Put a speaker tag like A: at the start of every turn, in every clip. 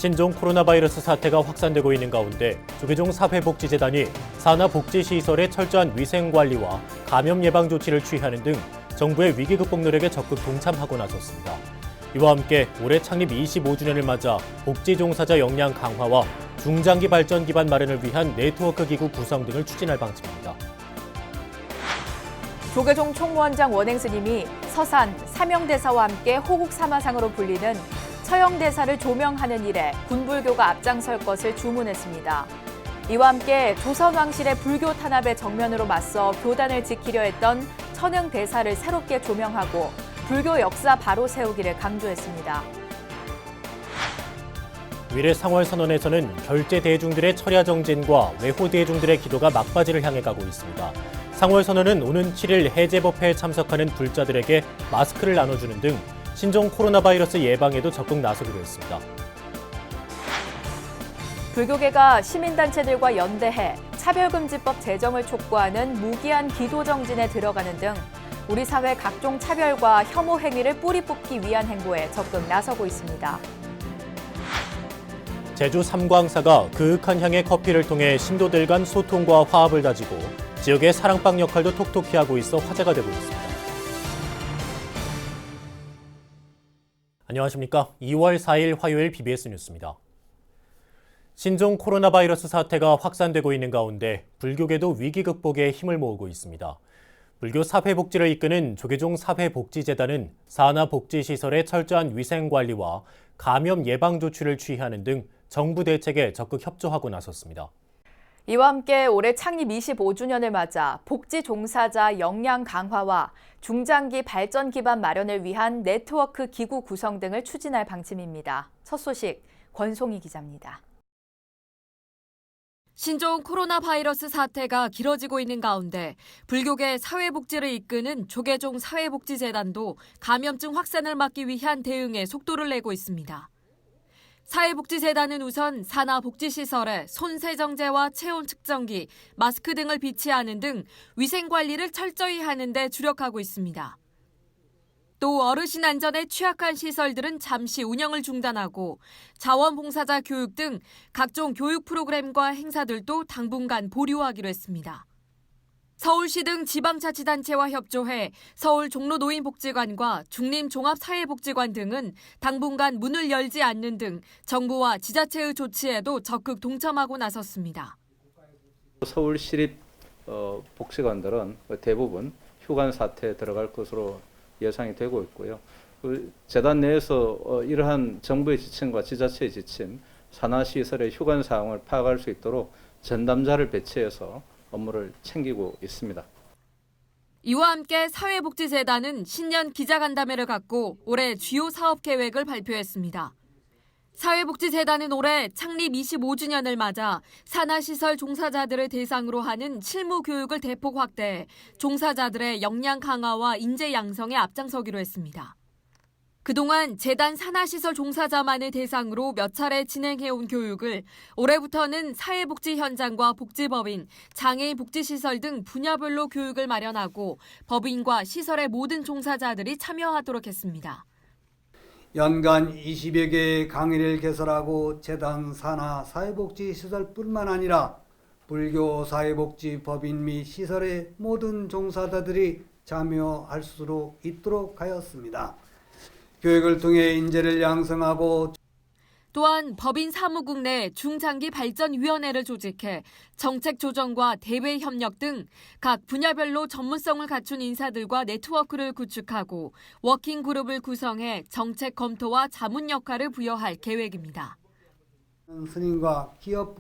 A: 신종 코로나 바이러스 사태가 확산되고 있는 가운데 조계종 사회복지재단이 산하복지시설의 철저한 위생관리와 감염 예방 조치를 취하는 등 정부의 위기 극복 노력에 적극 동참하고 나섰습니다. 이와 함께 올해 창립 25주년을 맞아 복지 종사자 역량 강화와 중장기 발전 기반 마련을 위한 네트워크 기구 구성 등을 추진할 방침입니다.
B: 조계종 총무원장 원행 스님이 서산 사명대사와 함께 호국사마상으로 불리는 처형대사를 조명하는 일에 군불교가 앞장설 것을 주문했습니다. 이와 함께 조선왕실의 불교 탄압의 정면으로 맞서 교단을 지키려 했던 천흥대사를 새롭게 조명하고 불교 역사 바로 세우기를 강조했습니다.
A: 위례 상월선언에서는 결제 대중들의 철야 정진과 외호 대중들의 기도가 막바지를 향해 가고 있습니다. 상월선언은 오는 7일 해제법회에 참석하는 불자들에게 마스크를 나눠주는 등 신종 코로나 바이러스 예방에도 적극 나서기로 했습니다.
B: 불교계가 시민단체들과 연대해 차별금지법 제정을 촉구하는 무기한 기도 정진에 들어가는 등 우리 사회 각종 차별과 혐오 행위를 뿌리 뽑기 위한 행보에 적극 나서고 있습니다.
A: 제주 삼광사가 그윽한 향의 커피를 통해 신도들 간 소통과 화합을 다지고 지역의 사랑방 역할도 톡톡히 하고 있어 화제가 되고 있습니다. 안녕하십니까. 2월 4일 화요일 BBS 뉴스입니다. 신종 코로나 바이러스 사태가 확산되고 있는 가운데 불교계도 위기 극복에 힘을 모으고 있습니다. 불교 사회복지를 이끄는 조계종 사회복지재단은 산하복지시설의 철저한 위생관리와 감염 예방 조치를 취하는 등 정부 대책에 적극 협조하고 나섰습니다.
B: 이와 함께 올해 창립 25주년을 맞아 복지 종사자 역량 강화와 중장기 발전 기반 마련을 위한 네트워크 기구 구성 등을 추진할 방침입니다. 첫 소식 권송희 기자입니다.
C: 신종 코로나 바이러스 사태가 길어지고 있는 가운데 불교계 사회복지를 이끄는 조계종 사회복지재단도 감염증 확산을 막기 위한 대응에 속도를 내고 있습니다. 사회복지재단은 우선 산하복지시설에 손세정제와 체온 측정기, 마스크 등을 비치하는 등 위생관리를 철저히 하는 데 주력하고 있습니다. 또 어르신 안전에 취약한 시설들은 잠시 운영을 중단하고 자원봉사자 교육 등 각종 교육 프로그램과 행사들도 당분간 보류하기로 했습니다. 서울시 등 지방자치단체와 협조해 서울 종로노인복지관과 중림종합사회복지관 등은 당분간 문을 열지 않는 등 정부와 지자체의 조치에도 적극 동참하고 나섰습니다.
D: 서울시립 복지관들은 대부분 휴관 사태에 들어갈 것으로 예상이 되고 있고요. 재단 내에서 이러한 정부의 지침과 지자체의 지침, 산하시설의 휴관 사항을 파악할 수 있도록 전담자를 배치해서 업무를 챙기고 있습니다.
C: 이와 함께 사회복지재단은 신년 기자간담회를 갖고 올해 주요 사업 계획을 발표했습니다. 사회복지재단은 올해 창립 25주년을 맞아 산하시설 종사자들을 대상으로 하는 실무 교육을 대폭 확대해 종사자들의 역량 강화와 인재 양성에 앞장서기로 했습니다. 그동안 재단 산하시설 종사자만을 대상으로 몇 차례 진행해온 교육을 올해부터는 사회복지 현장과 복지법인, 장애인 복지시설 등 분야별로 교육을 마련하고 법인과 시설의 모든 종사자들이 참여하도록 했습니다.
E: 연간 20여 개의 강의를 개설하고 재단 산하 사회복지시설뿐만 아니라 불교 사회복지 법인 및 시설의 모든 종사자들이 참여할 수 있도록 하였습니다. 교육을 통해 인재를 양성하고
C: 또한 법인 사무국 내 중장기 발전위원회를 조직해 정책 조정과 대외 협력 등 각 분야별로 전문성을 갖춘 인사들과 네트워크를 구축하고 워킹 그룹을 구성해 정책 검토와 자문 역할을 부여할 계획입니다.
E: 스님과 기업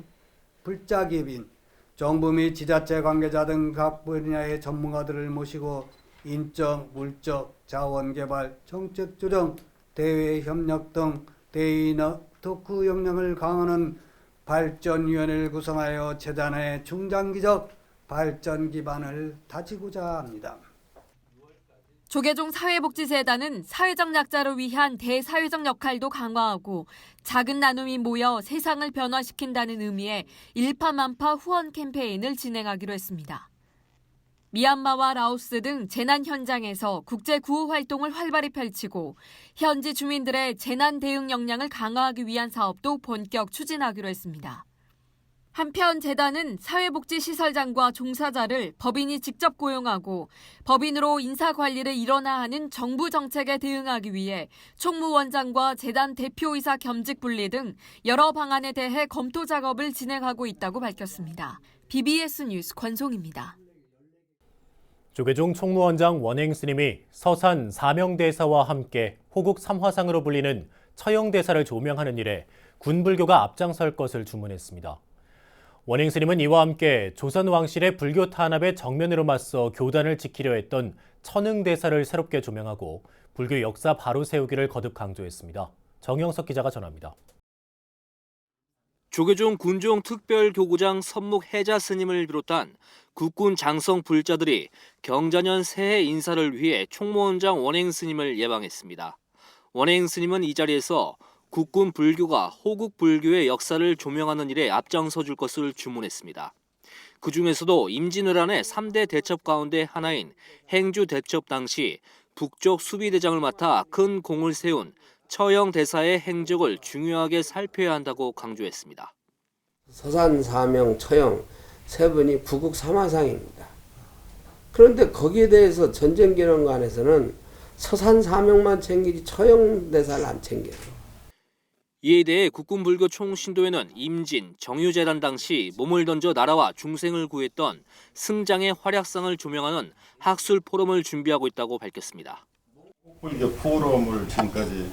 E: 불자기업인, 정부 및 지자체 관계자 등 각 분야의 전문가들을 모시고 인적, 물적, 자원개발, 정책 조정, 대외 협력 등 대의 네트워크 역량을 강화하는 발전위원회를 구성하여 재단의 중장기적 발전 기반을 다지고자 합니다.
C: 조계종 사회복지재단은 사회적 약자를 위한 대사회적 역할도 강화하고 작은 나눔이 모여 세상을 변화시킨다는 의미의 일파만파 후원 캠페인을 진행하기로 했습니다. 미얀마와 라오스 등 재난 현장에서 국제 구호 활동을 활발히 펼치고 현지 주민들의 재난 대응 역량을 강화하기 위한 사업도 본격 추진하기로 했습니다. 한편 재단은 사회복지시설장과 종사자를 법인이 직접 고용하고 법인으로 인사관리를 일원화 하는 정부 정책에 대응하기 위해 총무원장과 재단 대표이사 겸직 분리 등 여러 방안에 대해 검토 작업을 진행하고 있다고 밝혔습니다. BBS 뉴스 권송입니다.
A: 조계종 총무원장 원행 스님이 서산 사명대사와 함께 호국 3화상으로 불리는 처형대사를 조명하는 일에 군불교가 앞장설 것을 주문했습니다. 원행 스님은 이와 함께 조선 왕실의 불교 탄압에 정면으로 맞서 교단을 지키려 했던 천흥대사를 새롭게 조명하고 불교 역사 바로 세우기를 거듭 강조했습니다. 정영석 기자가 전합니다.
F: 조계종 군종 특별교구장 선묵 해자 스님을 비롯한 국군 장성 불자들이 경자년 새해 인사를 위해 총무원장 원행 스님을 예방했습니다. 원행 스님은 이 자리에서 국군 불교가 호국 불교의 역사를 조명하는 일에 앞장서 줄 것을 주문했습니다. 그 중에서도 임진왜란의 3대 대첩 가운데 하나인 행주 대첩 당시 북쪽 수비대장을 맡아 큰 공을 세운 처형대사의 행적을 중요하게 살펴야 한다고 강조했습니다.
G: 서산, 사명, 처형 세 분이 구국 3화상입니다. 그런데 거기에 대해서 전쟁기념관에서는 서산, 사명만 챙기지 처형대사를 안 챙겨요.
F: 이에 대해 국군불교 총신도회는 임진, 정유재단 당시 몸을 던져 나라와 중생을 구했던 승장의 활약상을 조명하는 학술 포럼을 준비하고 있다고 밝혔습니다.
H: 불교 포럼을 지금까지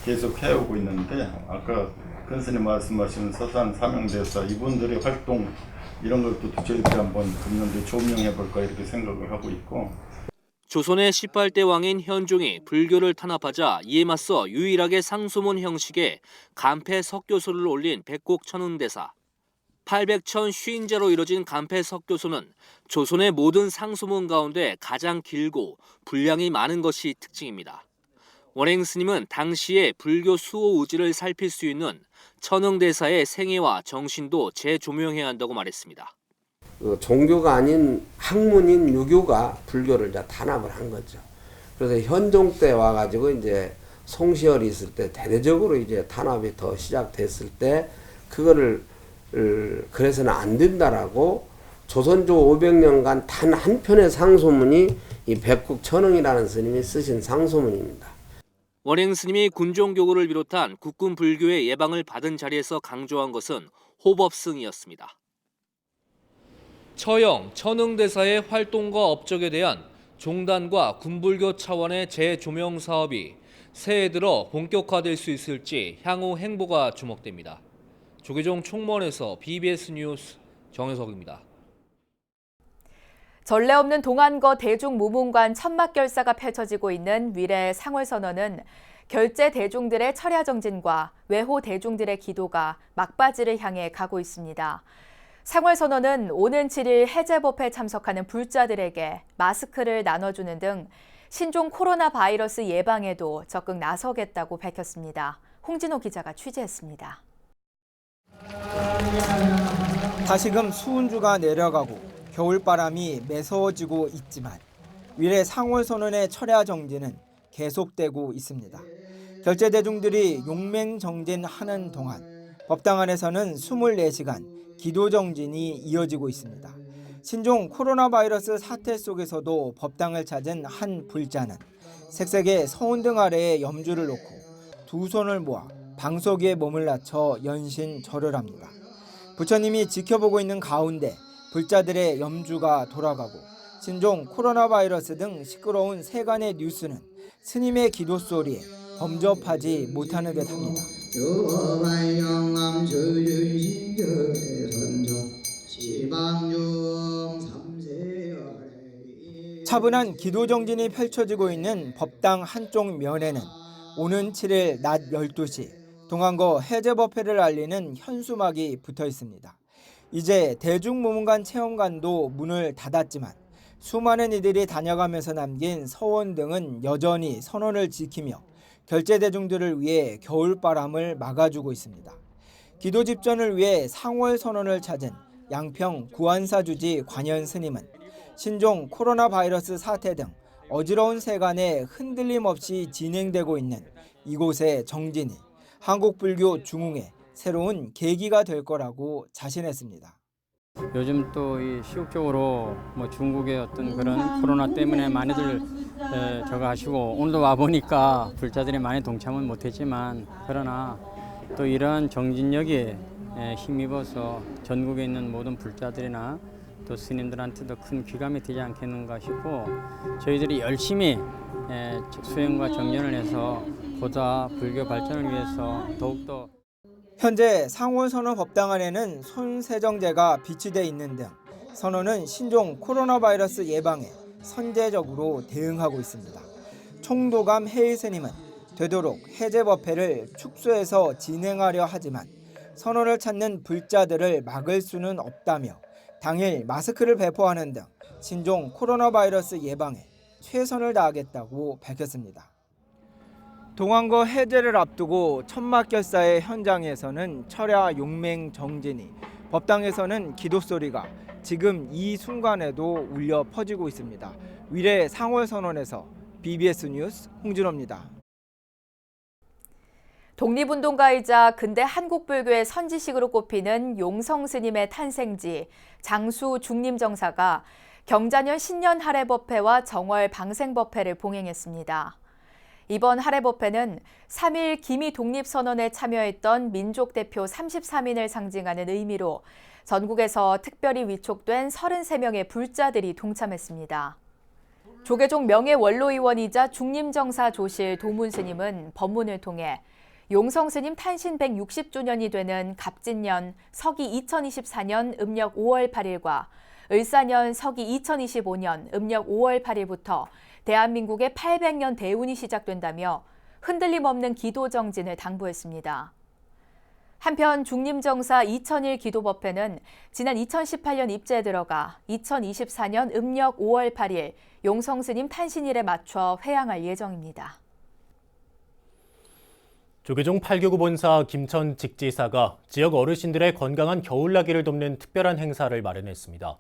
H: 계속 해오고 있는데 아까 큰 스님 말씀하신 서산 사명대사 이분들의 활동 이런 것도 저희들이 한번 금년도에 조명해볼까 이렇게 생각을 하고 있고
F: 조선의 18대 왕인 현종이 불교를 탄압하자 이에 맞서 유일하게 상소문 형식의 간패 석교소를 올린 백곡 천흥대사. 800천 쉬인제로 이뤄진 간패 석교소는 조선의 모든 상소문 가운데 가장 길고 분량이 많은 것이 특징입니다. 원행 스님은 당시의 불교 수호 의지를 살필 수 있는 천흥대사의 생애와 정신도 재조명해야 한다고 말했습니다.
G: 종교가 아닌 학문인 유교가 불교를 이제 탄압을 한 거죠. 그래서 현종 때 와가지고 이제 송시열이 있을 때 대대적으로 이제 탄압이 더 시작됐을 때 그거를 그래서는 안 된다라고 조선조 500년간 단 한 편의 상소문이 이 백국 천흥이라는 스님이 쓰신 상소문입니다.
F: 원행 스님이 군종교구를 비롯한 국군 불교의 예방을 받은 자리에서 강조한 것은 호법승이었습니다. 처형, 천흥대사의 활동과 업적에 대한 종단과 군불교 차원의 재조명 사업이 새해 들어 본격화될 수 있을지 향후 행보가 주목됩니다. 조계종 총무원에서 BBS 뉴스 정혜석입니다.
B: 전례 없는 동안거 대중무문관 천막결사가 펼쳐지고 있는 위례 상월선언은 결제 대중들의 철야 정진과 외호 대중들의 기도가 막바지를 향해 가고 있습니다. 상월선언은 오는 7일 해제법회에 참석하는 불자들에게 마스크를 나눠주는 등 신종 코로나 바이러스 예방에도 적극 나서겠다고 밝혔습니다. 홍진호 기자가 취재했습니다.
I: 다시금 수은주가 내려가고 겨울바람이 매서워지고 있지만 위례 상월선언의 철야 정진은 계속되고 있습니다. 결제 대중들이 용맹 정진하는 동안 법당 안에서는 24시간 기도 정진이 이어지고 있습니다. 신종 코로나 바이러스 사태 속에서도 법당을 찾은 한 불자는 색색의 서운등 아래에 염주를 놓고 두 손을 모아 방석 위에 몸을 낮춰 연신 절을 합니다. 부처님이 지켜보고 있는 가운데 불자들의 염주가 돌아가고 신종 코로나 바이러스 등 시끄러운 세간의 뉴스는 스님의 기도 소리에 범접하지 못하는 듯합니다. 차분한 기도 정진이 펼쳐지고 있는 법당 한쪽 면에는 오는 7일 낮 12시 동안거 해제법회를 알리는 현수막이 붙어 있습니다. 이제 대중무문관 체험관도 문을 닫았지만 수많은 이들이 다녀가면서 남긴 서원 등은 여전히 선언을 지키며 결제 대중들을 위해 겨울바람을 막아주고 있습니다. 기도 집전을 위해 상월 선언을 찾은 양평 구안사 주지 관현 스님은 신종 코로나 바이러스 사태 등 어지러운 세간에 흔들림 없이 진행되고 있는 이곳의 정진이 한국불교 중흥의 새로운 계기가 될 거라고 자신했습니다.
J: 요즘 또 이 시국적으로 중국의 어떤 그런 코로나 때문에 많이들 저거 하시고 오늘도 와 보니까 불자들이 많이 동참은 못했지만 그러나 또 이러한 정진력에 힘입어서 전국에 있는 모든 불자들이나 또 스님들한테도 큰 귀감이 되지 않겠는가 싶고 저희들이 열심히 수행과 정진을 해서 보다 불교 발전을 위해서 더욱더
I: 현재 상원선언 법당 안에는 손세정제가 비치돼 있는 등 선언은 신종 코로나 바이러스 예방에 선제적으로 대응하고 있습니다. 총도감 해일 스님은 되도록 해제 법회를 축소해서 진행하려 하지만 선언을 찾는 불자들을 막을 수는 없다며 당일 마스크를 배포하는 등 신종 코로나 바이러스 예방에 최선을 다하겠다고 밝혔습니다. 동안거 해제를 앞두고 천막결사의 현장에서는 철야 용맹 정진이, 법당에서는 기도 소리가 지금 이 순간에도 울려 퍼지고 있습니다. 위례 상월선언에서 BBS 뉴스 홍진호입니다.
B: 독립운동가이자 근대 한국불교의 선지식으로 꼽히는 용성 스님의 탄생지 장수 중림정사가 경자년 신년 할애법회와 정월 방생법회를 봉행했습니다. 이번 할애법회는 3일 기미 독립선언에 참여했던 민족 대표 33인을 상징하는 의미로 전국에서 특별히 위촉된 33명의 불자들이 동참했습니다. 조계종 명예원로의원이자 중림정사 조실 도문스님은 법문을 통해 용성스님 탄신 160주년이 되는 갑진년 서기 2024년 음력 5월 8일과 을사년 서기 2025년 음력 5월 8일부터 대한민국의 800년 대운이 시작된다며 흔들림 없는 기도 정진을 당부했습니다. 한편 중림정사 2001 기도법회는 지난 2018년 입제에 들어가 2024년 음력 5월 8일 용성스님 탄신일에 맞춰 회항할 예정입니다.
A: 조계종 8교구 본사 김천 직지사가 지역 어르신들의 건강한 겨울나기를 돕는 특별한 행사를 마련했습니다.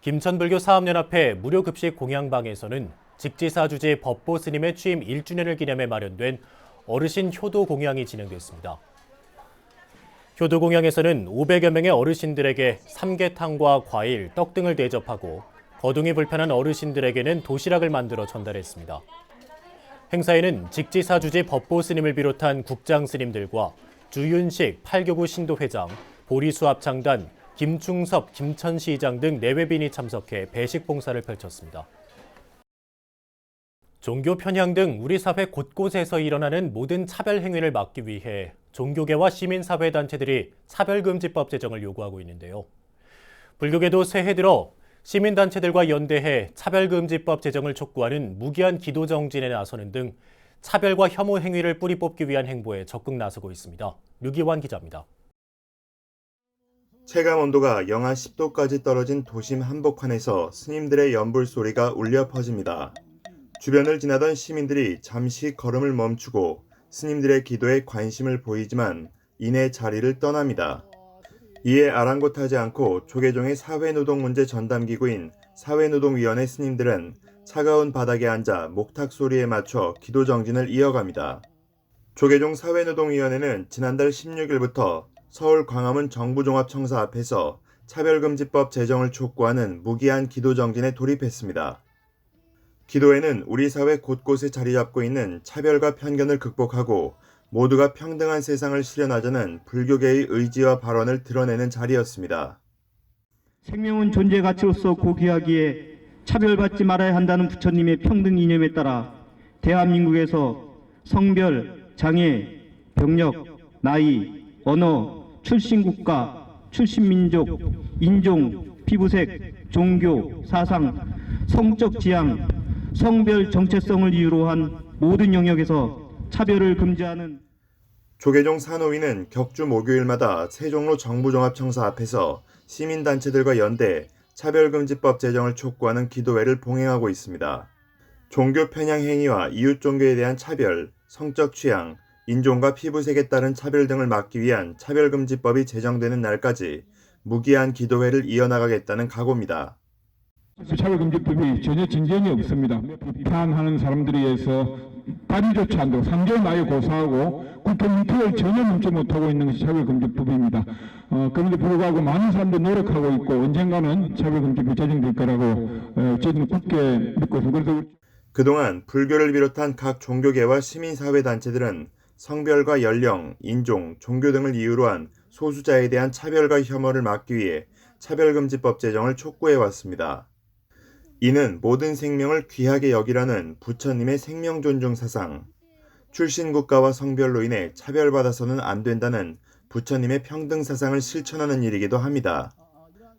A: 김천불교 사업연합회 무료급식 공양방에서는 직지사 주재 법보 스님의 취임 1주년을 기념해 마련된 어르신 효도 공양이 진행됐습니다. 효도 공양에서는 500여 명의 어르신들에게 삼계탕과 과일, 떡 등을 대접하고 거동이 불편한 어르신들에게는 도시락을 만들어 전달했습니다. 행사에는 직지사 주재 법보 스님을 비롯한 국장 스님들과 주윤식 8교구 신도회장, 보리수합창단, 김충섭 김천시장 등 내외빈이 참석해 배식 봉사를 펼쳤습니다. 종교 편향 등 우리 사회 곳곳에서 일어나는 모든 차별 행위를 막기 위해 종교계와 시민사회단체들이 차별금지법 제정을 요구하고 있는데요. 불교계도 새해 들어 시민단체들과 연대해 차별금지법 제정을 촉구하는 무기한 기도정진에 나서는 등 차별과 혐오 행위를 뿌리 뽑기 위한 행보에 적극 나서고 있습니다. 류기환 기자입니다.
K: 체감온도가 영하 10도까지 떨어진 도심 한복판에서 스님들의 연불 소리가 울려 퍼집니다. 주변을 지나던 시민들이 잠시 걸음을 멈추고 스님들의 기도에 관심을 보이지만 이내 자리를 떠납니다. 이에 아랑곳하지 않고 조계종의 사회노동문제 전담기구인 사회노동위원회 스님들은 차가운 바닥에 앉아 목탁 소리에 맞춰 기도 정진을 이어갑니다. 조계종 사회노동위원회는 지난달 16일부터 서울 광화문 정부종합청사 앞에서 차별금지법 제정을 촉구하는 무기한 기도 정진에 돌입했습니다. 기도에는 우리 사회 곳곳에 자리 잡고 있는 차별과 편견을 극복하고 모두가 평등한 세상을 실현하자는 불교계의 의지와 발언을 드러내는 자리였습니다.
L: 생명은 존재 가치로서 고귀하기에 차별받지 말아야 한다는 부처님의 평등 이념에 따라 대한민국에서 성별, 장애, 병력, 나이, 언어, 출신 국가, 출신 민족, 인종, 피부색, 종교, 사상, 성적 지향, 성별 정체성을 이유로 한 모든 영역에서 차별을 금지하는
K: 조계종 산호위는 격주 목요일마다 세종로 정부종합청사 앞에서 시민단체들과 연대 차별금지법 제정을 촉구하는 기도회를 봉행하고 있습니다. 종교 편향 행위와 이웃 종교에 대한 차별, 성적 취향, 인종과 피부색에 따른 차별 등을 막기 위한 차별금지법이 제정되는 날까지 무기한 기도회를 이어나가겠다는 각오입니다.
L: 차별금지법이 전혀 진전이 없습니다. 비판하는 사람들에 의해서 발의조차 안 되고 3개월 만에 고소하고 국회 문턱을 전혀 넘지 못하고 있는 것이 차별금지법입니다. 그런데 불구하고 많은 사람들이 노력하고 있고 언젠가는 차별금지법이 제정될 거라고 저는 굳게 믿고 있습니다.
K: 그동안 불교를 비롯한 각 종교계와 시민사회단체들은 성별과 연령, 인종, 종교 등을 이유로 한 소수자에 대한 차별과 혐오를 막기 위해 차별금지법 제정을 촉구해왔습니다. 이는 모든 생명을 귀하게 여기라는 부처님의 생명존중 사상, 출신 국가와 성별로 인해 차별받아서는 안 된다는 부처님의 평등 사상을 실천하는 일이기도 합니다.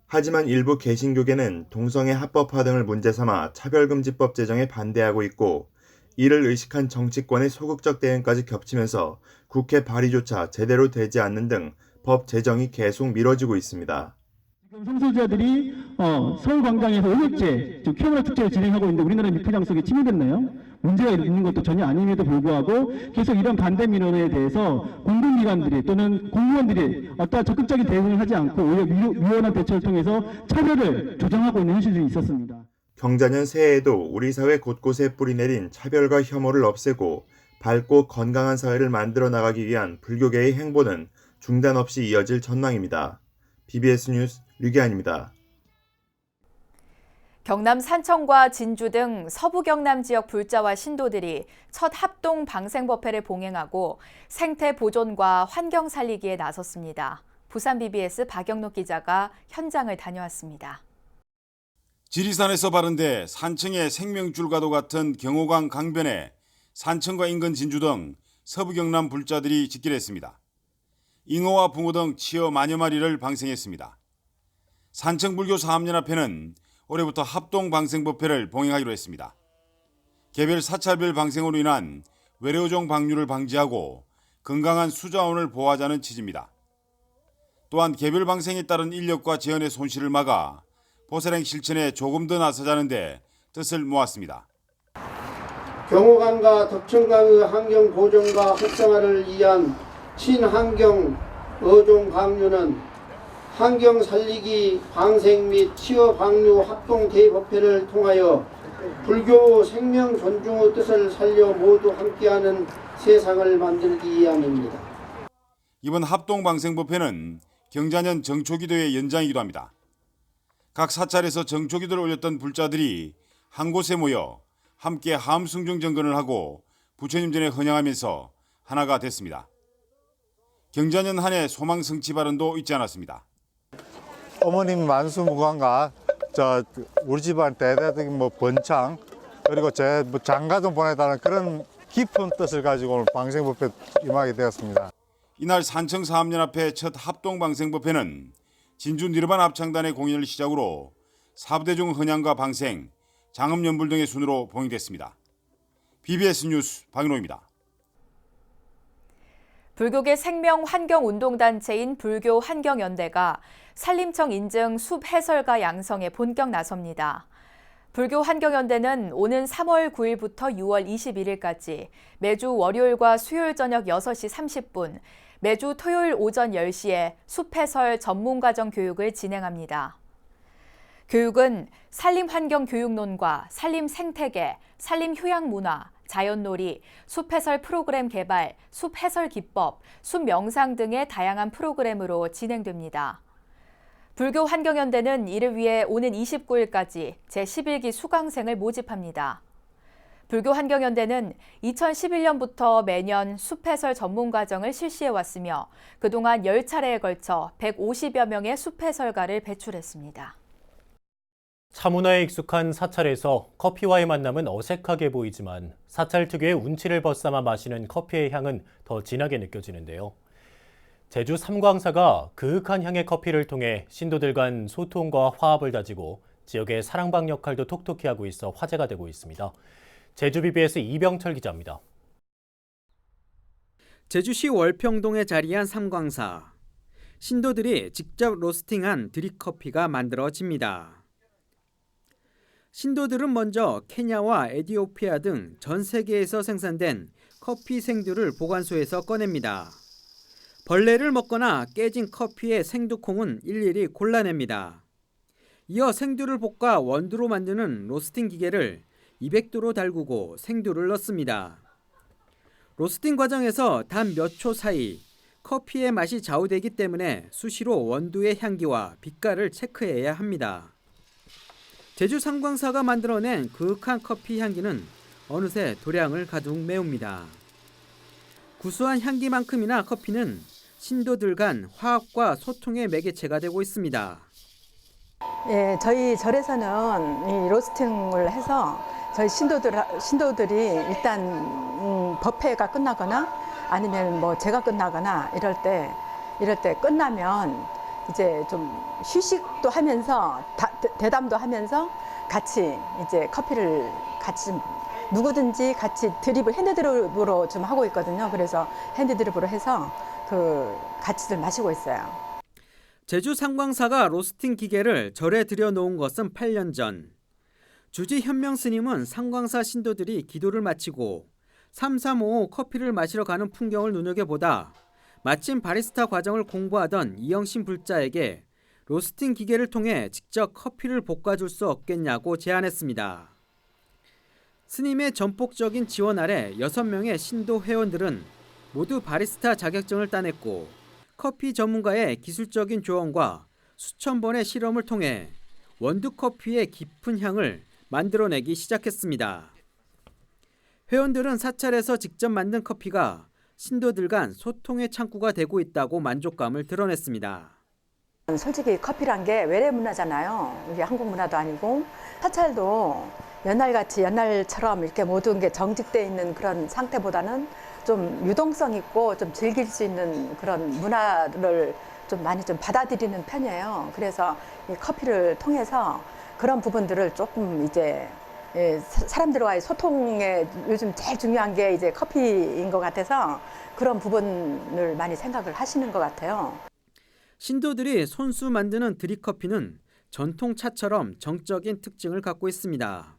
K: 하지만 일부 개신교계는 동성애 합법화 등을 문제삼아 차별금지법 제정에 반대하고 있고, 이를 의식한 정치권의 소극적 대응까지 겹치면서 국회 발의조차 제대로 되지 않는 등 법 제정이 계속 미뤄지고 있습니다.
L: 성소수자들이 서울광장에서 5일째 퀴어라 축제를 진행하고 있는데 우리나라 미표장성이 침해됐나요? 문제가 있는 것도 전혀 아님에도 불구하고 계속 이런 반대 민원에 대해서 공공기관들이 또는 공무원들이 어떠한 적극적인 대응을 하지 않고 오히려 미원한 대처를 통해서 차별을 조장하고 있는 현실이 있었습니다.
K: 경자년 새해에도 우리 사회 곳곳에 뿌리내린 차별과 혐오를 없애고 밝고 건강한 사회를 만들어 나가기 위한 불교계의 행보는 중단 없이 이어질 전망입니다. BBS 뉴스 류기환입니다.
B: 경남 산청과 진주 등 서부 경남 지역 불자와 신도들이 첫 합동 방생법회를 봉행하고 생태 보존과 환경 살리기에 나섰습니다. 부산 BBS 박영록 기자가 현장을 다녀왔습니다.
M: 지리산에서 발현돼 산청의 생명줄과도 같은 경호강 강변에 산청과 인근 진주 등 서부 경남 불자들이 직결했습니다. 잉어와 붕어 등 치어 만여 마리를 방생했습니다. 산청불교 사업연합회는 올해부터 합동 방생법회를 봉행하기로 했습니다. 개별 사찰별 방생으로 인한 외래어종 방류를 방지하고 건강한 수자원을 보호하자는 취지입니다. 또한 개별 방생에 따른 인력과 재원의 손실을 막아 보살행 실천에 조금 더 나서자는 데 뜻을 모았습니다.
N: 경호강과 덕천강의 환경 보존과 활성화를 위한 친환경 어종 방류는 환경 살리기 방생 및 치어 방류 합동 대법회를 통하여 불교 생명 존중의 뜻을 살려 모두 함께하는 세상을 만들기 위함입니다.
M: 이번 합동 방생법회는 경자년 정초기도의 연장이기도 합니다. 각 사찰에서 정초기도를 올렸던 불자들이 한 곳에 모여 함께 함숭중 정건을 하고 부처님 전에 헌양하면서 하나가 됐습니다. 경자년 한 해 소망 성취 발언도 잊지 않았습니다.
O: 어머님 만수무강과 우리 집안 대대적인 번창 그리고 제 장가 좀 보내달라는 그런 깊은 뜻을 가지고 오늘 방생법회 임하게 되었습니다.
M: 이날 산청사업연합회 첫 합동 방생법회는 진주 니르반 합창단의 공연을 시작으로 사부대중 헌양과 방생, 장엄연불 등의 순으로 봉행됐습니다. BBS 뉴스 박인호입니다.
B: 불교계 생명환경운동단체인 불교환경연대가 산림청 인증 숲 해설가 양성에 본격 나섭니다. 불교환경연대는 오는 3월 9일부터 6월 21일까지 매주 월요일과 수요일 저녁 6시 30분, 매주 토요일 오전 10시에 숲 해설 전문과정 교육을 진행합니다. 교육은 산림환경교육론과 산림생태계, 산림휴양문화, 자연놀이, 숲해설 프로그램 개발, 숲해설 기법, 숲명상 등의 다양한 프로그램으로 진행됩니다. 불교환경연대는 이를 위해 오는 29일까지 제11기 수강생을 모집합니다. 불교환경연대는 2011년부터 매년 숲해설 전문과정을 실시해왔으며 그동안 10차례에 걸쳐 150여 명의 숲해설가를 배출했습니다.
A: 차문화에 익숙한 사찰에서 커피와의 만남은 어색하게 보이지만 사찰 특유의 운치를 벗삼아 마시는 커피의 향은 더 진하게 느껴지는데요. 제주 삼광사가 그윽한 향의 커피를 통해 신도들 간 소통과 화합을 다지고 지역의 사랑방 역할도 톡톡히 하고 있어 화제가 되고 있습니다. 제주 BBS 이병철 기자입니다.
P: 제주시 월평동에 자리한 삼광사. 신도들이 직접 로스팅한 드립커피가 만들어집니다. 신도들은 먼저 케냐와 에티오피아 등 전 세계에서 생산된 커피 생두를 보관소에서 꺼냅니다. 벌레를 먹거나 깨진 커피의 생두콩은 일일이 골라냅니다. 이어 생두를 볶아 원두로 만드는 로스팅 기계를 200도로 달구고 생두를 넣습니다. 로스팅 과정에서 단 몇 초 사이 커피의 맛이 좌우되기 때문에 수시로 원두의 향기와 빛깔을 체크해야 합니다. 제주 상광사가 만들어낸 그윽한 커피 향기는 어느새 도량을 가득 메웁니다. 구수한 향기만큼이나 커피는 신도들 간 화합과 소통의 매개체가 되고 있습니다.
Q: 예, 저희 절에서는 이 로스팅을 해서 저희 신도들이 일단 법회가 끝나거나 아니면 뭐 제가 끝나거나 이럴 때 끝나면 이제 좀 휴식도 하면서 대담도 하면서 같이 이제 커피를 같이 누구든지 같이 핸드드립으로 좀 하고 있거든요. 그래서 핸드드립으로 해서 같이들 마시고 있어요.
P: 제주 상광사가 로스팅 기계를 절에 들여놓은 것은 8년 전. 주지 현명 스님은 상광사 신도들이 기도를 마치고 335 커피를 마시러 가는 풍경을 눈여겨보다 마침 바리스타 과정을 공부하던 이영신 불자에게 로스팅 기계를 통해 직접 커피를 볶아줄 수 없겠냐고 제안했습니다. 스님의 전폭적인 지원 아래 6명의 신도 회원들은 모두 바리스타 자격증을 따냈고 커피 전문가의 기술적인 조언과 수천 번의 실험을 통해 원두 커피의 깊은 향을 만들어내기 시작했습니다. 회원들은 사찰에서 직접 만든 커피가 신도들 간 소통의 창구가 되고 있다고 만족감을 드러냈습니다.
Q: 솔직히 커피란 게 외래 문화잖아요. 이게 한국 문화도 아니고 사찰도 옛날처럼 이렇게 모든 게 정직되어 있는 그런 상태보다는 좀 유동성 있고 좀 즐길 수 있는 그런 문화를 좀 많이 좀 받아들이는 편이에요. 그래서 이 커피를 통해서 그런 부분들을 조금 이제 사람들과의 소통에 요즘 제일 중요한 게 이제 커피인 것 같아서 그런 부분을 많이 생각을 하시는 것 같아요.
P: 신도들이 손수 만드는 드립커피는 전통차처럼 정적인 특징을 갖고 있습니다.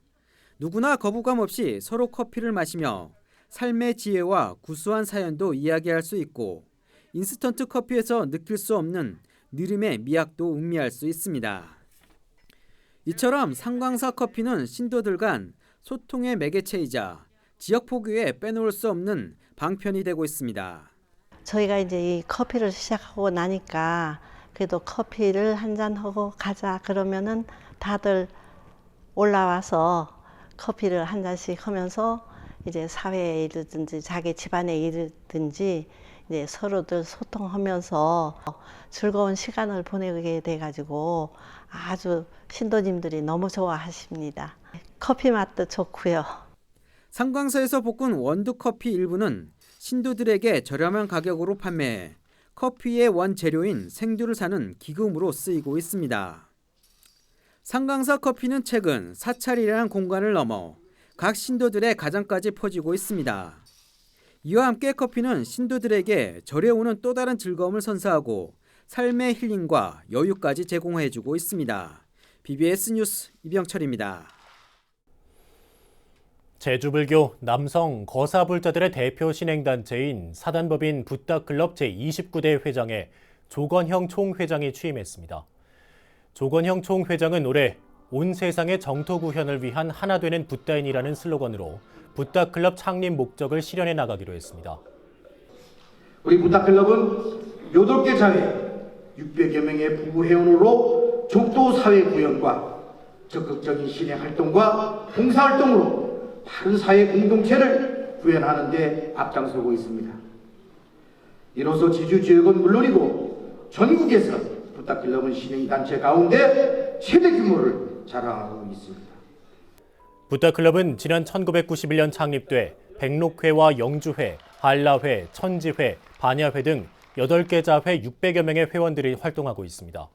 P: 누구나 거부감 없이 서로 커피를 마시며 삶의 지혜와 구수한 사연도 이야기할 수 있고 인스턴트 커피에서 느낄 수 없는 느림의 미학도 음미할 수 있습니다. 이처럼 상광사 커피는 신도들 간 소통의 매개체이자 지역 포교에 빼놓을 수 없는 방편이 되고 있습니다.
R: 저희가 이제 이 커피를 시작하고 나니까 그래도 커피를 한잔 하고 가자 그러면은 다들 올라와서 커피를 한 잔씩 하면서 이제 사회에 이르든지 자기 집안에 이르든지 이제 서로들 소통하면서 즐거운 시간을 보내게 돼가지고 아주 신도님들이 너무 좋아하십니다. 커피 맛도 좋고요.
P: 상광사에서 볶은 원두 커피 일부는 신도들에게 저렴한 가격으로 판매해 커피의 원재료인 생두를 사는 기금으로 쓰이고 있습니다. 상광사 커피는 최근 사찰이라는 공간을 넘어 각 신도들의 가정까지 퍼지고 있습니다. 이와 함께 커피는 신도들에게 절에 오는 또 다른 즐거움을 선사하고 삶의 힐링과 여유까지 제공해주고 있습니다. BBS 뉴스 이병철입니다.
A: 제주불교 남성 거사불자들의 대표 신행단체인 사단법인 붓다클럽 제29대 회장에 조건형 총회장이 취임했습니다. 조건형 총회장은 올해 온 세상의 정토 구현을 위한 하나 되는 붓다인이라는 슬로건으로 붓다클럽 창립 목적을 실현해 나가기로 했습니다.
S: 우리 붓다클럽은 8개 자회 600여 명의 부부 회원으로 적도 사회 구현과 적극적인 실행 활동과 봉사 활동으로 바른 사회 공동체를 구현하는 데 앞장서고 있습니다. 이로써 제주 지역은 물론이고 전국에서 붓다클럽은 신행단체 가운데 최대 규모를 자랑하고 있습니다.
A: 붓다클럽은 지난 1991년 창립돼 백록회와 영주회, 한라회, 천지회, 반야회 등 8개 자회 600여 명의 회원들이 활동하고 있습니다.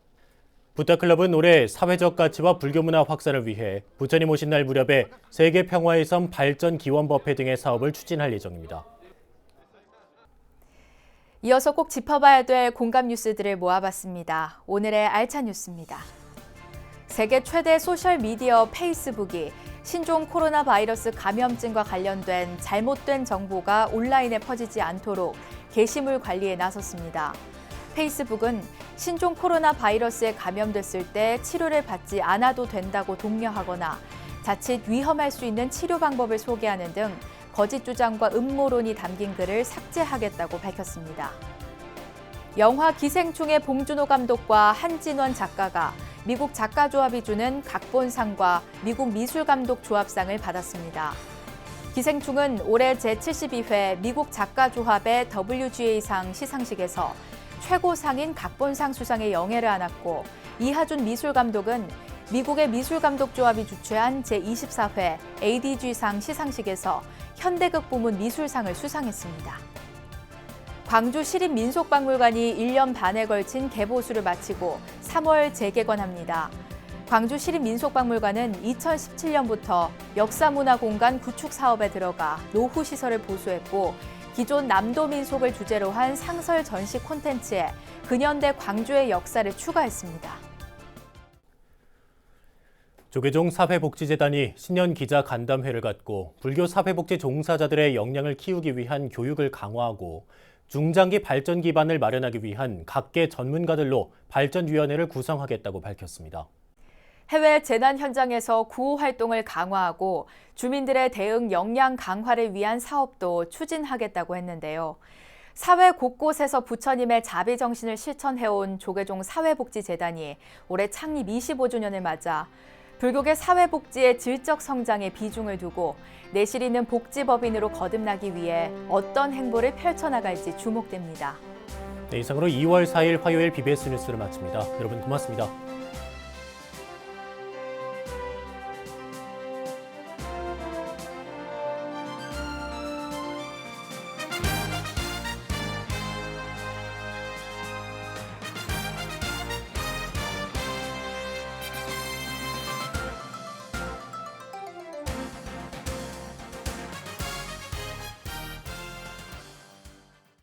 A: 붓다클럽은 올해 사회적 가치와 불교문화 확산을 위해 부처님 오신 날 무렵에 세계 평화의 섬 발전 기원법회 등의 사업을 추진할 예정입니다.
B: 이어서 꼭 짚어봐야 될 공감 뉴스들을 모아봤습니다. 오늘의 알찬 뉴스입니다. 세계 최대 소셜미디어 페이스북이 신종 코로나 바이러스 감염증과 관련된 잘못된 정보가 온라인에 퍼지지 않도록 게시물 관리에 나섰습니다. 페이스북은 신종 코로나 바이러스에 감염됐을 때 치료를 받지 않아도 된다고 독려하거나 자칫 위험할 수 있는 치료 방법을 소개하는 등 거짓 주장과 음모론이 담긴 글을 삭제하겠다고 밝혔습니다. 영화 기생충의 봉준호 감독과 한진원 작가가 미국 작가조합이 주는 각본상과 미국 미술감독조합상을 받았습니다. 기생충은 올해 제72회 미국 작가조합의 WGA상 시상식에서 최고상인 각본상 수상에 영예를 안았고, 이하준 미술감독은 미국의 미술감독조합이 주최한 제24회 ADG상 시상식에서 현대극 부문 미술상을 수상했습니다. 광주 시립민속박물관이 1년 반에 걸친 개보수를 마치고 3월 재개관합니다. 광주 시립민속박물관은 2017년부터 역사문화공간 구축 사업에 들어가 노후 시설을 보수했고, 기존 남도 민속을 주제로 한 상설 전시 콘텐츠에 근현대 광주의 역사를 추가했습니다.
A: 조계종 사회복지재단이 신년 기자 간담회를 갖고 불교 사회복지 종사자들의 역량을 키우기 위한 교육을 강화하고 중장기 발전 기반을 마련하기 위한 각계 전문가들로 발전위원회를 구성하겠다고 밝혔습니다.
B: 해외 재난 현장에서 구호 활동을 강화하고 주민들의 대응 역량 강화를 위한 사업도 추진하겠다고 했는데요. 사회 곳곳에서 부처님의 자비 정신을 실천해온 조계종 사회복지재단이 올해 창립 25주년을 맞아 불교계 사회복지의 질적 성장에 비중을 두고 내실 있는 복지법인으로 거듭나기 위해 어떤 행보를 펼쳐나갈지 주목됩니다.
A: 네, 이상으로 2월 4일 화요일 BBS 뉴스를 마칩니다. 여러분 고맙습니다.